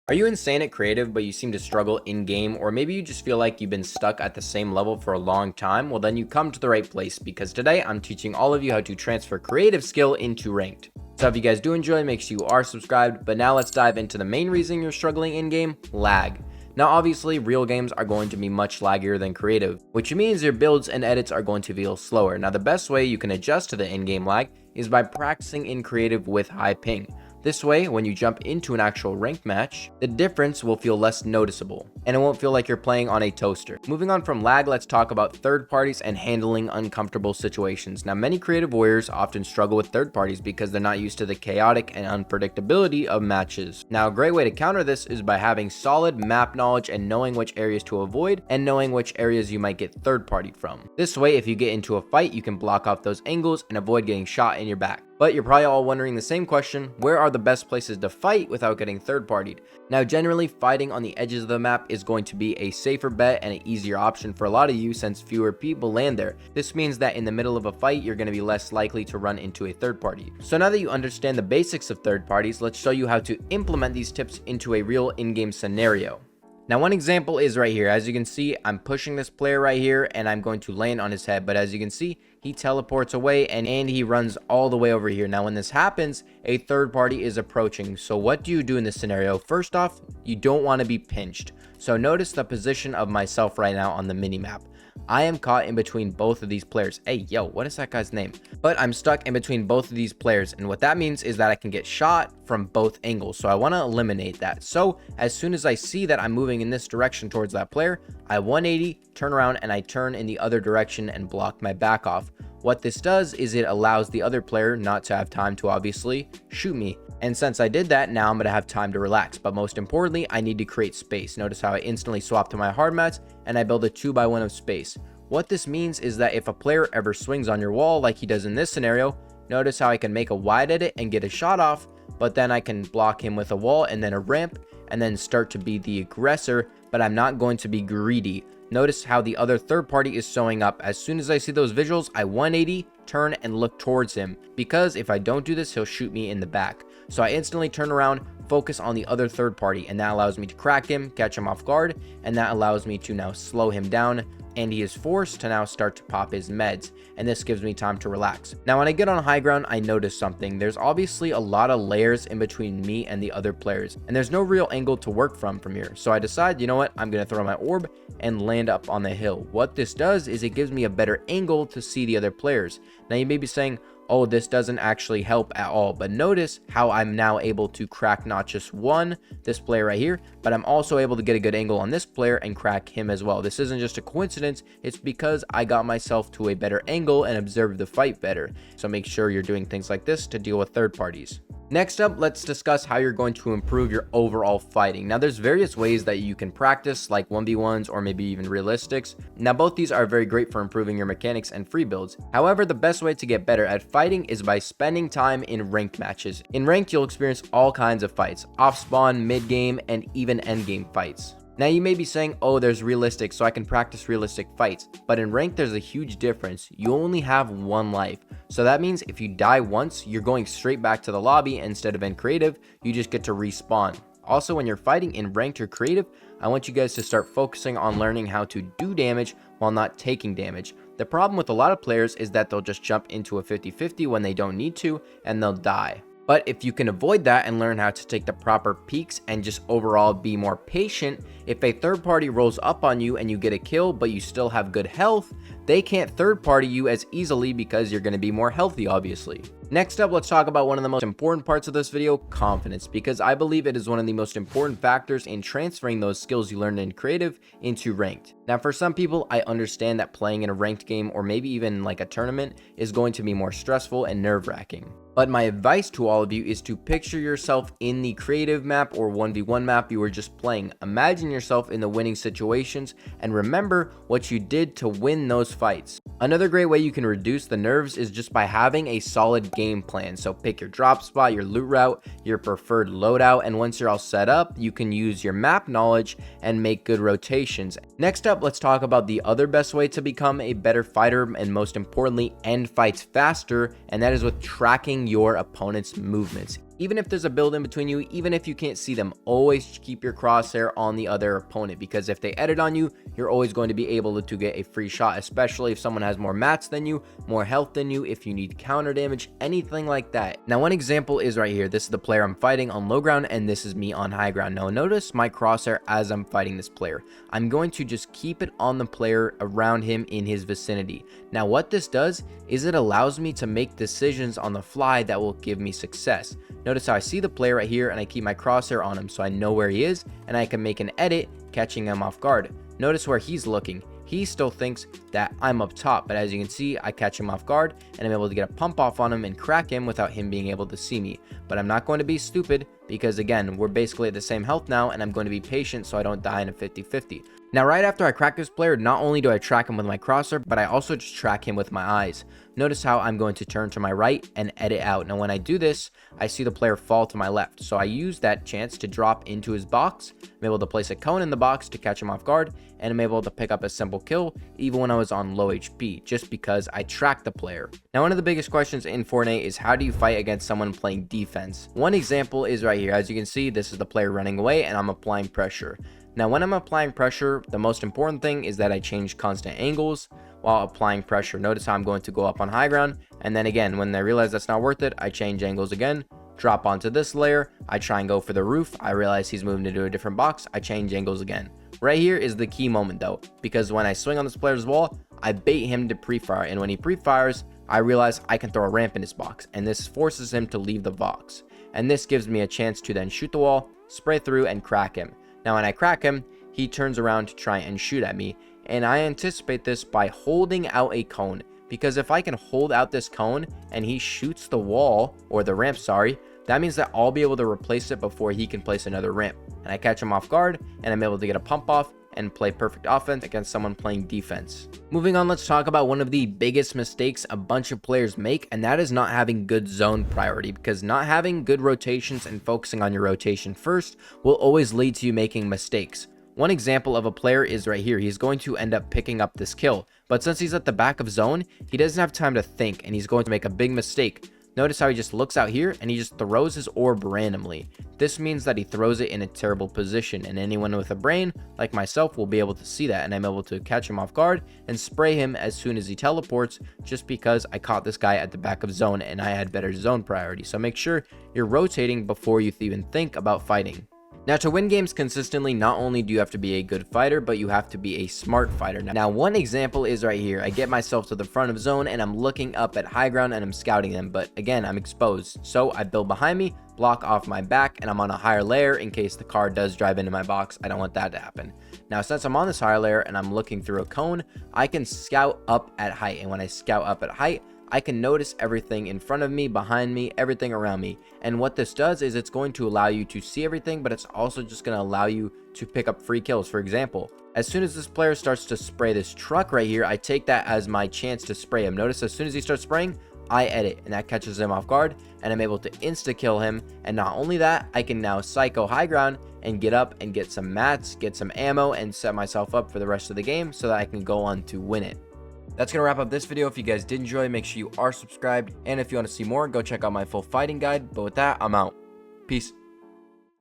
Are you insane at creative, but you seem to struggle in-game, or maybe you just feel like you've been stuck at the same level for a long time? Well, then you come to the right place, because today I'm teaching all of you how to transfer creative skill into ranked. So if you guys do enjoy, make sure you are subscribed, but now let's dive into the main reason you're struggling in-game: lag. Now obviously, real games are going to be much laggier than creative, which means your builds and edits are going to feel slower. Now the best way you can adjust to the in-game lag is by practicing in creative with high ping. This way, when you jump into an actual ranked match, the difference will feel less noticeable, and it won't feel like you're playing on a toaster. Moving on from lag, let's talk about third parties and handling uncomfortable situations. Now, many creative warriors often struggle with third parties because they're not used to the chaotic and unpredictability of matches. Now, a great way to counter this is by having solid map knowledge and knowing which areas to avoid and knowing which areas you might get third partied from. This way, if you get into a fight, you can block off those angles and avoid getting shot in your back. But you're probably all wondering the same question: where are the best places to fight without getting third partied? Now, generally, fighting on the edges of the map is going to be a safer bet and an easier option for a lot of you since fewer people land there. This means that in the middle of a fight, you're going to be less likely to run into a third party. So now that you understand the basics of third parties, let's show you how to implement these tips into a real in-game scenario. Now, one example is right here. As you can see, I'm pushing this player right here and I'm going to land on his head. But as you can see, he teleports away and he runs all the way over here. Now, when this happens, a third party is approaching. So what do you do in this scenario? First off, you don't want to be pinched. So notice the position of myself right now on the minimap. I am caught in between both of these players. Hey, yo, what is that guy's name? But I'm stuck in between both of these players, and what that means is that I can get shot from both angles. So I want to eliminate that. So as soon as I see that I'm moving in this direction towards that player, I 180, turn around, and I turn in the other direction and block my back off. What this does is it allows the other player not to have time to obviously shoot me. And since I did that, now I'm going to have time to relax. But most importantly, I need to create space. Notice how I instantly swap to my hard mats and I build a 2x1 of space. What this means is that if a player ever swings on your wall like he does in this scenario, notice how I can make a wide edit and get a shot off, but then I can block him with a wall and then a ramp and then start to be the aggressor, but I'm not going to be greedy. Notice how the other third party is showing up. As soon as I see those visuals, I 180, turn, and look towards him, because if I don't do this, he'll shoot me in the back. So I instantly turn around, focus on the other third party, and that allows me to crack him, catch him off guard, and that allows me to now slow him down, and he is forced to now start to pop his meds, and this gives me time to relax. Now, when I get on high ground, I notice something. There's obviously a lot of layers in between me and the other players, and there's no real angle to work from here. So I decide, you know what, I'm going to throw my orb and land up on the hill. What this does is it gives me a better angle to see the other players. Now, you may be saying, oh, this doesn't actually help at all, but notice how I'm now able to crack not just this player right here, but I'm also able to get a good angle on this player and crack him as well. This isn't just a coincidence, it's because I got myself to a better angle and observed the fight better. So make sure you're doing things like this to deal with third parties. Next up, let's discuss how you're going to improve your overall fighting. Now, there's various ways that you can practice, like 1v1s or maybe even realistics. Now, both these are very great for improving your mechanics and free builds. However, the best way to get better at fighting is by spending time in ranked matches. In ranked, you'll experience all kinds of fights: off spawn, mid game, and even end game fights. Now, you may be saying, oh, there's realistic, so I can practice realistic fights. But in ranked, there's a huge difference. You only have one life. So that means if you die once, you're going straight back to the lobby instead of in creative. You just get to respawn. Also, when you're fighting in ranked or creative, I want you guys to start focusing on learning how to do damage while not taking damage. The problem with a lot of players is that they'll just jump into a 50-50 when they don't need to, and they'll die. But if you can avoid that and learn how to take the proper peaks and just overall be more patient, if a third party rolls up on you and you get a kill but you still have good health, they can't third party you as easily because you're going to be more healthy, obviously. Next up, let's talk about one of the most important parts of this video: confidence, because I believe it is one of the most important factors in transferring those skills you learned in creative into ranked. Now, for some people, I understand that playing in a ranked game or maybe even like a tournament is going to be more stressful and nerve-wracking. But my advice to all of you is to picture yourself in the creative map or 1v1 map you were just playing. Imagine yourself in the winning situations and remember what you did to win those fights. Another great way you can reduce the nerves is just by having a solid game plan. So pick your drop spot, your loot route, your preferred loadout, and once you're all set up, you can use your map knowledge and make good rotations. Next up, let's talk about the other best way to become a better fighter and most importantly end fights faster, and that is with tracking your opponent's movements. Even if there's a build in between you, even if you can't see them, always keep your crosshair on the other opponent, because if they edit on you, you're always going to be able to get a free shot, especially if someone has more mats than you, more health than you, if you need counter damage, anything like that. Now, one example is right here. This is the player I'm fighting on low ground, and this is me on high ground. Now, notice my crosshair as I'm fighting this player. I'm going to just keep it on the player around him in his vicinity. Now, what this does is it allows me to make decisions on the fly that will give me success. Notice how I see the player right here and I keep my crosshair on him so I know where he is and I can make an edit catching him off guard. Notice where he's looking. He still thinks that I'm up top, but as you can see, I catch him off guard and I'm able to get a pump off on him and crack him without him being able to see me. But I'm not going to be stupid because again, we're basically at the same health now and I'm going to be patient so I don't die in a 50-50. Now, right after I crack this player, not only do I track him with my crosshair, but I also just track him with my eyes. Notice how I'm going to turn to my right and edit out. Now, when I do this, I see the player fall to my left. So I use that chance to drop into his box. I'm able to place a cone in the box to catch him off guard, and I'm able to pick up a simple kill even when I was on low HP, just because I tracked the player. Now, one of the biggest questions in Fortnite is how do you fight against someone playing defense? One example is right here. As you can see, this is the player running away and I'm applying pressure. Now, when I'm applying pressure, the most important thing is that I change constant angles while applying pressure. Notice how I'm going to go up on high ground, and then again, when I realize that's not worth it, I change angles again, drop onto this layer, I try and go for the roof, I realize he's moving into a different box, I change angles again. Right here is the key moment though, because when I swing on this player's wall, I bait him to pre-fire, and when he pre-fires, I realize I can throw a ramp in his box, and this forces him to leave the box. And this gives me a chance to then shoot the wall, spray through, and crack him. Now, when I crack him, he turns around to try and shoot at me, and I anticipate this by holding out a cone, because if I can hold out this cone and he shoots the wall, or the ramp, sorry, that means that I'll be able to replace it before he can place another ramp, and I catch him off guard, and I'm able to get a pump off and play perfect offense against someone playing defense. Moving on, let's talk about one of the biggest mistakes a bunch of players make, and that is not having good zone priority, because not having good rotations and focusing on your rotation first will always lead to you making mistakes. One example of a player is right here. He's going to end up picking up this kill, but since he's at the back of zone, he doesn't have time to think and he's going to make a big mistake. Notice how he just looks out here and he just throws his orb randomly. This means that he throws it in a terrible position, and anyone with a brain like myself will be able to see that, and I'm able to catch him off guard and spray him as soon as he teleports, just because I caught this guy at the back of zone and I had better zone priority. So make sure you're rotating before you even think about fighting. Now, to win games consistently, not only do you have to be a good fighter, but you have to be a smart fighter. Now, one example is right here. I get myself to the front of zone and I'm looking up at high ground and I'm scouting them, but again, I'm exposed. So I build behind me, block off my back, and I'm on a higher layer in case the car does drive into my box. I don't want that to happen. Now, since I'm on this higher layer and I'm looking through a cone, I can scout up at height. And when I scout up at height, I can notice everything in front of me, behind me, everything around me. And what this does is it's going to allow you to see everything, but it's also just going to allow you to pick up free kills. For example, as soon as this player starts to spray this truck right here, I take that as my chance to spray him. Notice as soon as he starts spraying, I edit, and that catches him off guard, and I'm able to insta-kill him. And not only that, I can now psycho high ground and get up and get some mats, get some ammo, and set myself up for the rest of the game so that I can go on to win it. That's going to wrap up this video. If you guys did enjoy, make sure you are subscribed. And if you want to see more, go check out my full fighting guide. But with that, I'm out. Peace.